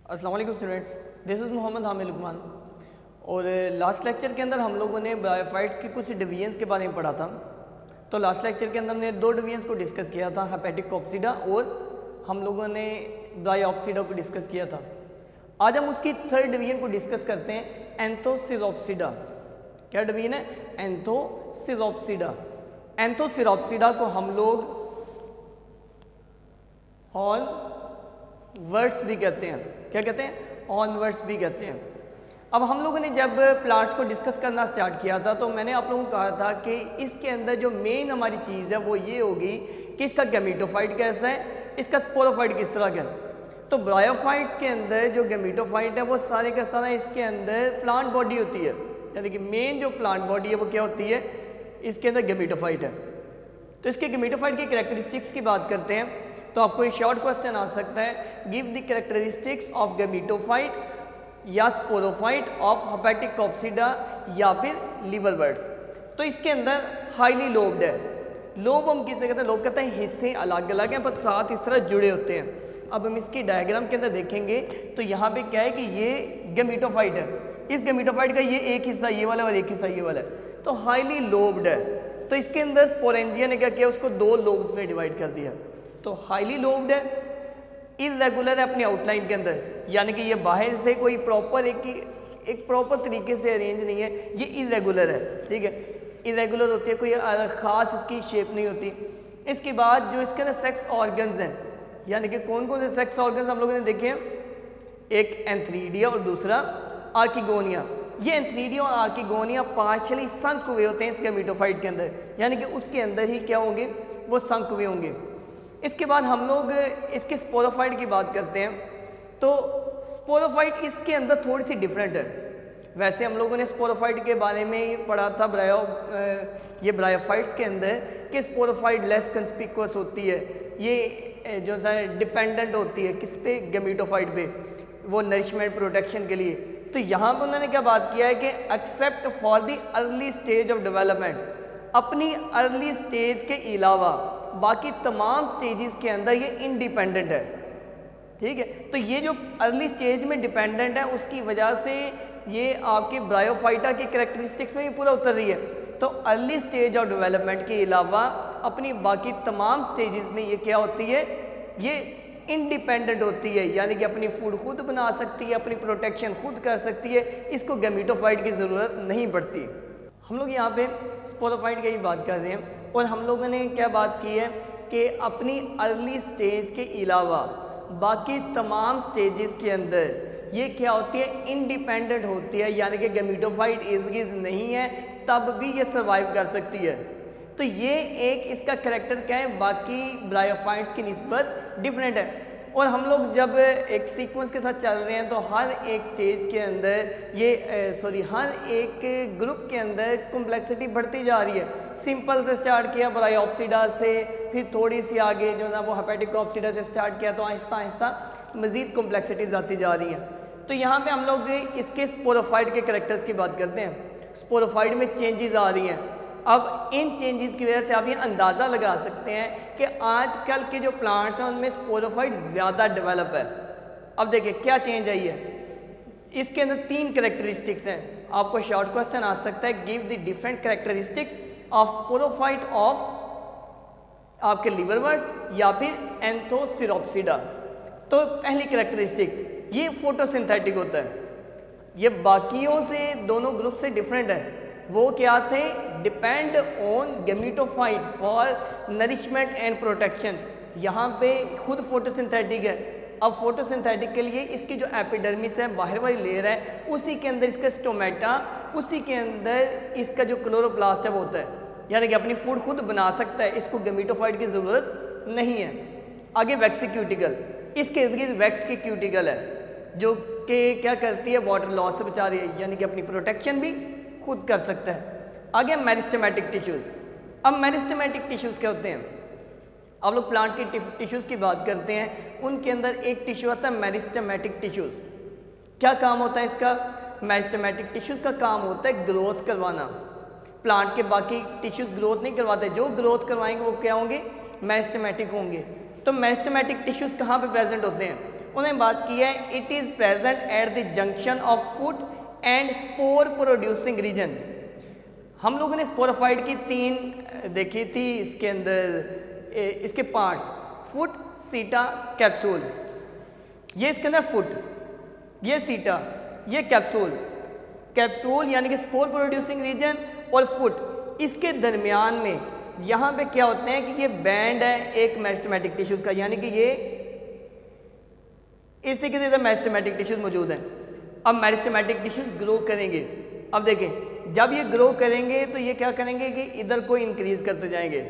अस्सलाम वालेकुम students, this is Mohammad Hamid Luqman. और लास्ट लेक्चर के अंदर हम लोगों ने ब्रायोफाइट्स के कुछ डिवीजन्स के बारे में पढ़ा था। तो लास्ट लेक्चर के अंदर हमने दो डिवीजन्स को डिस्कस किया था, हेपेटिक कॉप्सिडा और हम लोगों ने ब्रायोप्सिडा को डिस्कस किया था। आज हम उसकी थर्ड डिवीजन को डिस्कस करते हैं, एंथोसिरोप्सिडा। क्या डिवीजन है? एंथोसिरोप्सिडा। एंथोसिरोप्सिडा को हम लोग हॉर्न वर्ड्स भी कहते हैं। क्या कहते हैं? हॉर्न वर्ड्स भी कहते हैं। अब हम लोगों ने जब प्लांट्स को डिस्कस करना स्टार्ट किया था तो मैंने आप लोगों को कहा था कि इसके अंदर जो मेन हमारी चीज़ है वो ये होगी कि इसका गैमेटोफाइट कैसा है, इसका स्पोरोफाइट किस तरह का है। तो ब्रायोफाइट्स के अंदर जो गैमेटोफाइट है वो सारे का सारा इसके अंदर प्लांट बॉडी होती है, यानी कि मेन जो प्लांट बॉडी है वो क्या होती है, इसके अंदर गैमेटोफाइट है। तो इसके गैमेटोफाइट की कैरेक्टरिस्टिक्स की बात करते हैं तो आपको एक शॉर्ट क्वेश्चन आ सकता है, give the characteristics of gametophyte या स्पोरोफाइट ऑफ हेपेटिक कॉप्सिडा या फिर लीवर वर्ड्स। तो इसके अंदर हाईली लोब्ड है। लोब हम किसे कहते हैं? लोब कहते हैं हिस्से अलग अलग हैं पर साथ इस तरह जुड़े होते हैं। अब हम इसकी डायग्राम के अंदर देखेंगे तो यहाँ पे क्या है कि ये गैमेटोफाइट है, इस गैमेटोफाइट का ये एक हिस्सा ये वाला और एक हिस्सा ये वाला है, तो हाईली लोब्ड है। तो इसके अंदर स्पोरेंजिया ने क्या किया, उसको दो लोब्स में डिवाइड कर दिया। तो हाईली लोब्ड है, इरेगुलर है अपनी आउटलाइन के अंदर, यानी कि ये बाहर से कोई प्रॉपर एक प्रॉपर तरीके से अरेंज नहीं है, ये इरेगुलर है। ठीक है, इरेगुलर होती है, कोई ख़ास इसकी शेप नहीं होती। इसके बाद जो इसके अंदर सेक्स ऑर्गन्स हैं, यानी कि कौन कौन से सेक्स ऑर्गन्स हम लोगों ने देखे हैं, एक एंथ्रीडिया और दूसरा आर्किगोनिया। ये एंथ्रीडिया और आर्किगोनिया पार्शली संक हुए होते हैं इस गैमेटोफाइट के अंदर, यानी कि उसके अंदर ही क्या होंगे, वो संक हुए होंगे। इसके बाद हम लोग इसके स्पोरोफाइट की बात करते हैं। तो स्पोरोफाइट इसके अंदर थोड़ी सी डिफरेंट है। वैसे हम लोगों ने स्पोरोफाइट के बारे में पढ़ा था ये ब्रायोफाइट्स के अंदर कि स्पोरोफाइट लेस कंस्पिकुअस होती है, ये जो है डिपेंडेंट होती है किस पे, गैमेटोफाइट पे, वो नरिशमेंट प्रोटेक्शन के लिए। तो यहाँ पर उन्होंने क्या बात किया है कि except for the early stage of development, अपनी अर्ली स्टेज के अलावा बाकी तमाम स्टेजेस के अंदर ये इंडिपेंडेंट है। ठीक है, तो ये जो अर्ली स्टेज में डिपेंडेंट है उसकी वजह से ये आपके ब्रायोफाइटा की कैरेक्टरिस्टिक्स में भी पूरा उतर रही है। तो अर्ली स्टेज ऑफ डेवलपमेंट के अलावा अपनी बाकी तमाम स्टेजेस में ये क्या होती है, ये इंडिपेंडेंट होती है, यानी कि अपनी फूड खुद बना सकती है, अपनी प्रोटेक्शन खुद कर सकती है, इसको गैमेटोफाइट की ज़रूरत नहीं पड़ती। हम लोग यहाँ पे स्पोरोफाइट की बात कर रहे हैं और हम लोगों ने क्या बात की है कि अपनी अर्ली स्टेज के अलावा बाकी तमाम स्टेजेस के अंदर ये क्या होती है, इंडिपेंडेंट होती है, यानी कि गैमेटोफाइट इर्द गिर्द नहीं है तब भी ये सर्वाइव कर सकती है। तो ये एक इसका करैक्टर क्या है, बाकी ब्रायोफाइट्स की निस्बत डिफरेंट है। और हम लोग जब एक सीक्वेंस के साथ चल रहे हैं तो हर एक स्टेज के अंदर हर एक ग्रुप के अंदर कॉम्प्लेक्सिटी बढ़ती जा रही है। सिंपल से स्टार्ट किया ब्रायोप्सिडा से, फिर थोड़ी सी आगे जो ना वो हेपेटिक कॉप्सिडा से स्टार्ट किया, तो आहिस्ता आहिस्ता मज़ीद कॉम्प्लेक्सिटीज आती जा रही हैं। तो यहाँ पे हम लोग इसके स्पोरोफाइट के करैक्टर्स की बात करते हैं। स्पोरोफाइट में चेंजेस आ रही हैं। अब इन चेंजेस की वजह से आप ये अंदाज़ा लगा सकते हैं कि आजकल के जो प्लांट्स हैं उनमें स्पोरोफाइट ज़्यादा डेवलप है। अब देखिए क्या चेंज आई है, इसके अंदर तीन कैरेक्टरिस्टिक्स हैं। आपको शॉर्ट क्वेश्चन आ सकता है, give the different characteristics of sporophyte of आपके लीवर वर्ड्स या फिर एंथोसिरोप्सिडा। तो पहली कैरेक्टरिस्टिक, ये फोटोसिंथेटिक होता है, ये बाकियों से दोनों ग्रुप से डिफरेंट है। वो क्या थे, depend on gametophyte for nourishment and protection. यहाँ पे खुद फोटोसिंथेटिक है। अब फोटोसिंथेटिक के लिए इसकी जो एपिडर्मिस है, बाहर वाली लेयर है, उसी के अंदर इसका स्टोमेटा, उसी के अंदर इसका जो क्लोरोप्लास्ट है वो होता है, यानी कि अपनी फूड खुद बना सकता है, इसको गैमेटोफाइट की ज़रूरत नहीं है। आगे वैक्सी क्यूटिकल, इसके इर्द गिर्द वैक्स की क्यूटिकल है जो कि क्या करती है, वाटर लॉस से बचा रही है, यानी कि अपनी प्रोटेक्शन भी खुद कर सकता है। आगे मेरिस्टेमेटिक टिश्यूज़। अब मेरिस्टेमेटिक टिश्यूज़ क्या होते हैं, आप लोग प्लांट के टिश्यूज़ की बात करते हैं, उनके अंदर एक टिश्यू आता है मेरिस्टेमेटिक टिश्यूज़। क्या काम होता है इसका, मेरिस्टेमेटिक टिश्यूज़ का काम होता है ग्रोथ करवाना। प्लांट के बाकी टिश्यूज़ ग्रोथ नहीं करवाते, जो ग्रोथ करवाएंगे वो क्या होंगे, मेरिस्टेमेटिक होंगे। तो मेरिस्टेमेटिक टिश्यूज़ कहाँ पे प्रेजेंट होते हैं, उन्होंने बात की है it is present at the junction of food and spore producing region. हम लोगों ने स्पोरोफाइट की 3 देखी थी इसके अंदर, इसके पार्ट्स, फुट, सीटा, कैप्सूल। ये इसके अंदर फुट, ये सीटा, ये कैप्सूल। कैप्सूल यानी कि स्पोर प्रोड्यूसिंग रीजन और फुट, इसके दरमियान में यहाँ पे क्या होते हैं कि ये बैंड है एक मेरिस्टेमेटिक टिश्यूज़ का, यानी कि ये इस तरीके से मेरिस्टेमेटिक टिश्यूज़ मौजूद हैं। अब मेरिस्टेमेटिक टिश्यूज़ ग्रो करेंगे। अब देखें जब ये ग्रो करेंगे तो ये क्या करेंगे कि इधर को इंक्रीज़ करते जाएंगे।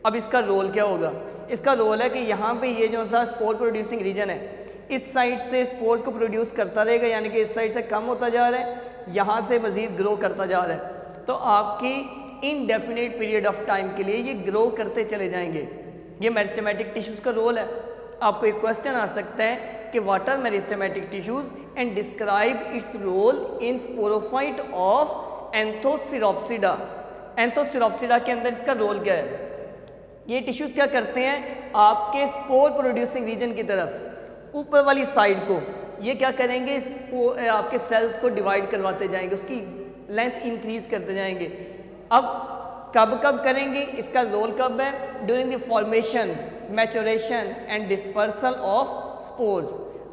अब इसका रोल क्या होगा? इसका रोल है कि यहाँ पे ये जो सा स्पोर प्रोड्यूसिंग रीजन है इस साइड से स्पोर्स को प्रोड्यूस करता रहेगा, यानी कि इस साइड से कम होता जा रहा है, यहाँ से मज़ीद ग्रो करता जा रहा है। तो आपकी इनडेफिनिट पीरियड ऑफ टाइम के लिए ये ग्रो करते चले जाएंगे। ये मेरिस्टेमेटिक टिश्यूज़ का रोल है। आपको एक क्वेश्चन आ सकता है कि what are meristematic tissues and describe its role in sporophyte of Anthocerotopsida. Anthocerotopsida के अंदर इसका रोल क्या है? ये टिश्यूज़ क्या करते हैं, आपके स्पोर प्रोड्यूसिंग रीजन की तरफ ऊपर वाली साइड को ये क्या करेंगे, आपके सेल्स को डिवाइड करवाते जाएंगे, उसकी लेंथ इंक्रीज करते जाएंगे। अब कब कब करेंगे, इसका रोल कब है? During the formation, maturation and dispersal of spores.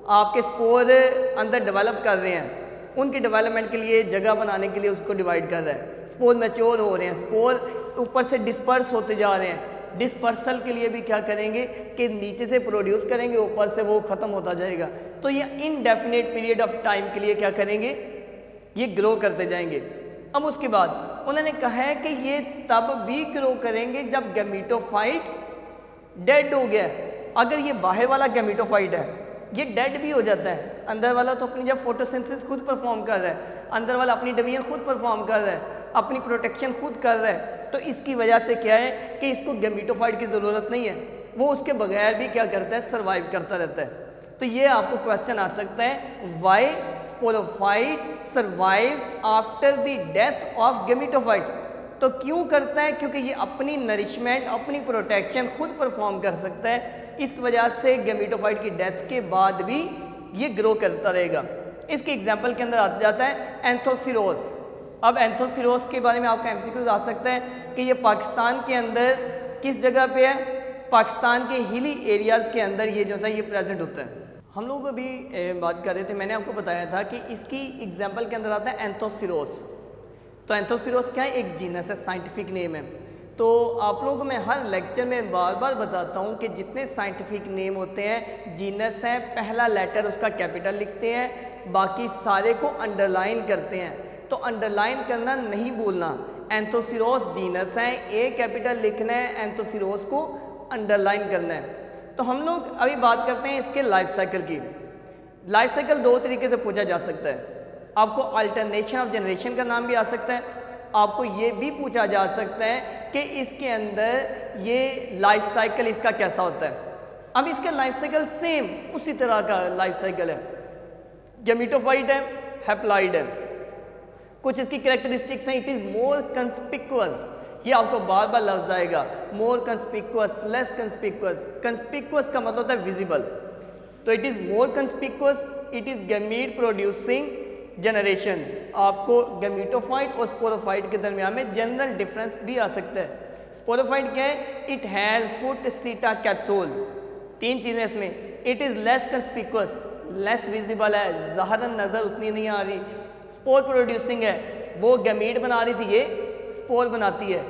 आपके स्पोर अंदर डेवलप कर रहे हैं, उनके डेवलपमेंट के लिए जगह बनाने के लिए उसको डिवाइड कर रहा है। स्पोर मैच्योर हो रहे हैं, स्पोर ऊपर से डिस्पर्स होते जा रहे हैं। डिस्पर्सल के लिए भी क्या करेंगे कि नीचे से प्रोड्यूस करेंगे, ऊपर से वो ख़त्म होता जाएगा। तो ये इनडेफिनेट पीरियड ऑफ टाइम के लिए क्या करेंगे, ये ग्रो करते जाएंगे। अब उसके बाद उन्होंने कहा है कि ये तब भी ग्रो करेंगे जब गैमीटोफाइट डेड हो गया। अगर ये बाहर वाला गैमीटोफाइट है ये डेड भी हो जाता है, अंदर वाला तो अपनी जब फोटोसिंथेसिस खुद परफॉर्म कर रहा है, अंदर वाला अपनी डिवीजन खुद परफॉर्म कर रहा है, अपनी प्रोटेक्शन खुद कर रहा है, तो इसकी वजह से क्या है कि इसको गैमीटोफाइट की ज़रूरत नहीं है, वो उसके बगैर भी क्या करता है, सर्वाइव करता रहता है। तो ये आपको क्वेश्चन आ सकता है, why sporophyte survives after the death of gametophyte. तो क्यों करता है? क्योंकि ये अपनी नरिशमेंट, अपनी प्रोटेक्शन खुद परफॉर्म कर सकता है, इस वजह से गैमीटोफाइट की डेथ के बाद भी ये ग्रो करता रहेगा। इसके एग्जाम्पल के अंदर आ जाता है एंथोसिरोस। अब एंथोसिरोस के बारे में आपका एमसीक्यूज आ सकता है कि ये पाकिस्तान के अंदर किस जगह पे है, पाकिस्तान के हिली एरियाज़ के अंदर ये जो है ये प्रेजेंट होता है। हम लोग अभी बात कर रहे थे, मैंने आपको बताया था कि इसकी एग्जाम्पल के अंदर आता है एंथोसिरोस। तो एंथोसिरोस क्या है, एक जीनस है, साइंटिफिक नेम है। तो आप लोगों को मैं हर लेक्चर में बार बार बताता हूँ कि जितने साइंटिफिक नेम होते हैं, जीनस है, पहला लेटर उसका कैपिटल लिखते हैं, बाकी सारे को अंडरलाइन करते हैं। तो अंडरलाइन करना नहीं भूलना। एंथोसिरोस जीनस है, ए कैपिटल लिखना है, एंथोसिरोस को अंडरलाइन करना है। तो हम लोग अभी बात करते हैं इसके लाइफ साइकिल की। लाइफ साइकिल 2 तरीके से पूछा जा सकता है। आपको अल्टरनेशन ऑफ जनरेशन का नाम भी आ सकता है, आपको ये भी पूछा जा सकता है कि इसके अंदर ये लाइफ साइकिल इसका कैसा होता है। अब इसका लाइफ साइकिल सेम उसी तरह का लाइफ साइकिल है, गैमीटोफाइट है, हैप्लॉइड है। कुछ इसकी कैरेक्टरिस्टिक्स हैं, इट इज़ मोर कंस्पिक्वस, ये आपको बार बार लफ्ज आएगा, मोर कंस्पिक्वस, लेस कंस्पिक्वस। कंस्पिक्वस का मतलब होता है विजिबल, तो it is more कंस्पिक्वस, it is gamete producing generation. आपको गैमीटोफाइट और स्पोरोफाइट के दरमियान में जनरल डिफरेंस भी आ सकता है। स्पोरोफाइट क्या है, इट हैज़ फुट, सीटा, कैप्सूल, 3 चीज़ें इसमें। It is less कंस्पिक्वस, less visible है, ज़ाहरन नज़र उतनी नहीं आ रही। स्पोर प्रोड्यूसिंग है, वो गैमीट बना रही थी, ये स्पोर बनाती है।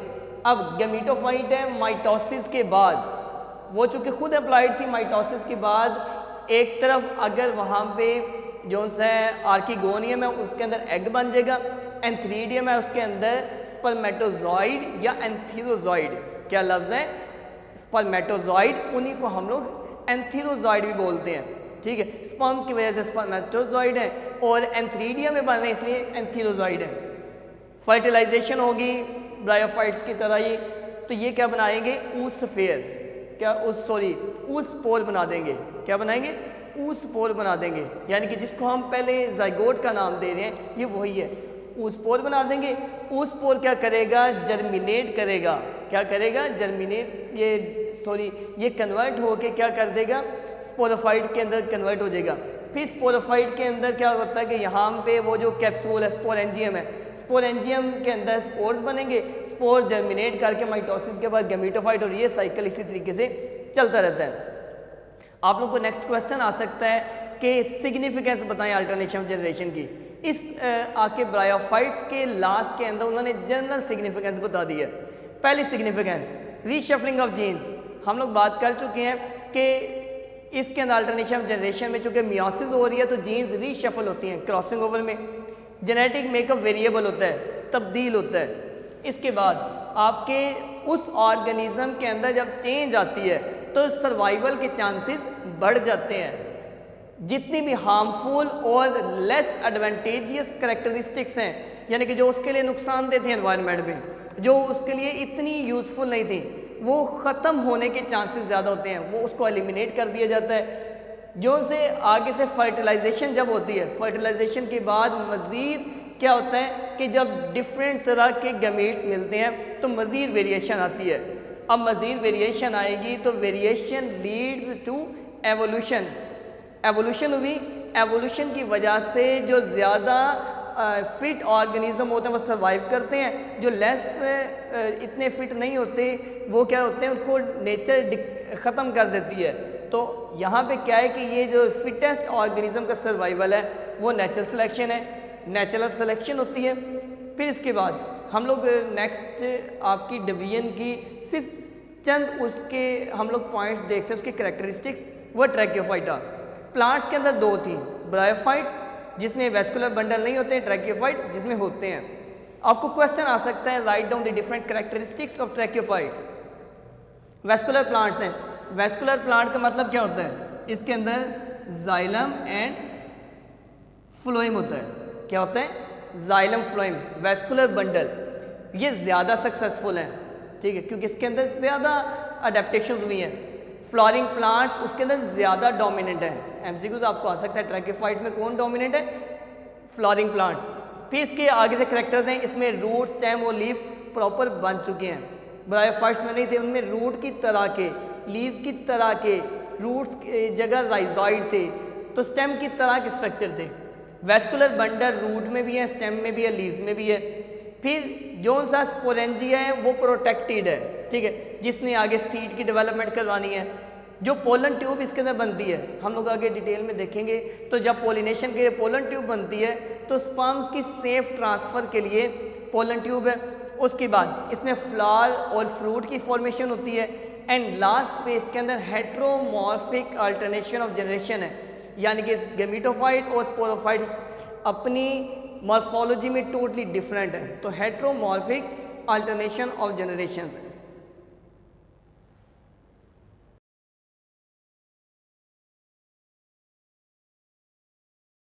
अब गैमीटोफाइट है, माइटोसिस के बाद वो चूँकि खुद अप्लाइड थी, माइटोसिस के बाद एक तरफ अगर वहाँ पे जो सा आर्किगोनियम है उसके अंदर एग बन जाएगा, एंथ्रीडियम है उसके अंदर स्पर्मेटोजॉइड या एंथीरोजॉइड, क्या लफ्ज़ है, स्पर्मेटोजॉइड, उन्हीं को हम लोग एंथीरोजॉइड भी बोलते हैं। ठीक है, स्पर्म्स की वजह से स्पर्मेटोजॉइड है और एंथ्रीडियम में बन रहे हैं इसलिए एंथीरोजॉइड है। फर्टिलाइजेशन होगी ब्रायोफाइट्स की तरह ही, तो ये क्या बनाएंगे, ऊसफेयर, क्या ऊसपोर बना देंगे। क्या बनाएंगे, ऊसपोर बना देंगे, यानी कि जिसको हम पहले जाइगोट का नाम दे रहे हैं ये वही है, ऊसपोर बना देंगे। ऊसपोर क्या करेगा, जर्मिनेट करेगा। क्या करेगा, जर्मिनेट, ये कन्वर्ट होके क्या कर देगा, स्पोरोफाइट के अंदर कन्वर्ट हो जाएगा। फिर स्पोरोफाइट के अंदर क्या होता है कि यहाँ पे वो जो कैप्सूल है, स्पोरेंजियम है, स्पोरेंजियम के अंदर स्पोर्स बनेंगे, स्पोर जर्मिनेट करके माइटोसिस के बाद गैमेटोफाइट, और ये साइकिल इसी तरीके से चलता रहता है। आप लोग को नेक्स्ट क्वेश्चन आ सकता है कि सिग्निफिकेंस बताएं अल्टरनेशन जनरेशन की। इस आके ब्रायोफाइट्स के लास्ट के अंदर उन्होंने जनरल सिग्निफिकेंस बता दी है। पहली सिग्निफिकेंस रीशफलिंग ऑफ जीन्स, हम लोग बात कर चुके हैं कि इसके अंदर अल्टरनेशन जनरेशन में चूँकि मियोसिस हो रही है तो जीन्स रीशफल होती हैं क्रॉसिंग ओवर में। जेनेटिक मेकअप वेरिएबल होता है, तब्दील होता है। इसके बाद आपके उस ऑर्गेनिज्म के अंदर जब चेंज आती है तो सर्वाइवल के चांसेस बढ़ जाते हैं। जितनी भी हार्मफुल और लेस एडवांटेजियस करैक्टरिस्टिक्स हैं, यानी कि जो उसके लिए नुकसानदेह थे एनवायरनमेंट में, जो उसके लिए इतनी यूज़फुल नहीं थी, वो ख़त्म होने के चांसेस ज़्यादा होते हैं, वो उसको एलिमिनेट कर दिया जाता है। जो से आगे से फर्टिलाइजेशन जब होती है, फर्टिलाइजेशन के बाद मज़ीद क्या होता है कि जब डिफरेंट तरह के गैमेट्स मिलते हैं तो मज़ीद वेरिएशन आती है। अब मज़ीद वेरिएशन आएगी तो variation leads to evolution. Evolution हुई, एवोल्यूशन की वजह से जो ज़्यादा फिट ऑर्गेनिज्म होते हैं वो सर्वाइव करते हैं, जो लेस इतने फिट नहीं होते वो क्या होते हैं, उनको नेचर ख़त्म कर देती है। तो यहाँ पे क्या है कि ये जो फिटेस्ट ऑर्गेनिज्म का सर्वाइवल है वो नेचुरल सिलेक्शन है, नेचुरल सिलेक्शन होती है। फिर इसके बाद हम लोग नेक्स्ट आपकी डिवीजन की सिर्फ चंद उसके हम लोग पॉइंट्स देखते हैं, उसके करैक्टरिस्टिक्स। वो ट्रैकियोफाइटा प्लांट्स के अंदर दो थी, ब्रायोफाइट्स जिसमें वेस्कुलर बंडल नहीं होते, ट्रैकियोफाइट जिसमें होते हैं। आपको क्वेश्चन आ सकता है write down the different characteristics of tracheophytes. Vascular plants हैं, वेस्कुलर प्लांट का मतलब क्या होता है, इसके अंदर जाइलम एंड फ्लोएम होता है। क्या होता है, जाइलम फ्लोएम, वेस्कुलर बंडल, ये ज़्यादा सक्सेसफुल हैं, ठीक है, क्योंकि इसके अंदर ज़्यादा अडेप्टेशन हुई हैं। फ्लावरिंग प्लांट्स उसके अंदर ज़्यादा डोमिनेंट है। एमसीक्यूज आपको आ सकता है ट्रैकियोफाइट्स में कौन डोमिनेंट है, फ्लावरिंग प्लांट्स। फिर इसके आगे से करैक्टर्स हैं, इसमें रूट, स्टेम और लीफ प्रॉपर बन चुके हैं। ब्रायोफाइट्स में नहीं थे, उनमें रूट की तरह के, लीव्स की तरह के, रूट्स की जगह राइजॉइड थे, तो स्टेम की तरह के स्ट्रक्चर थे। वेस्कुलर बंडल रूट में भी है, स्टेम में भी है, लीव्स में भी है। फिर जो सा स्पोरेंजिया है वो प्रोटेक्टेड है, ठीक है, जिसने आगे सीड की डेवलपमेंट करवानी है। जो पोलन ट्यूब इसके अंदर बनती है, हम लोग आगे डिटेल में देखेंगे, तो जब पोलिनेशन के लिए पोलन ट्यूब बनती है तो स्पर्म्स की सेफ ट्रांसफ़र के लिए पोलन ट्यूब है। उसके बाद इसमें फ्लावर और फ्रूट की फॉर्मेशन होती है। एंड लास्ट पे इसके अंदर हेट्रोमॉर्फिक अल्टरनेशन ऑफ जनरेशन है, यानी कि गैमेटोफाइट और स्पोरोफाइट अपनी मॉर्फोलॉजी में टोटली डिफरेंट है। तो हेट्रोमॉर्फिक अल्टरनेशन ऑफ जनरेशंस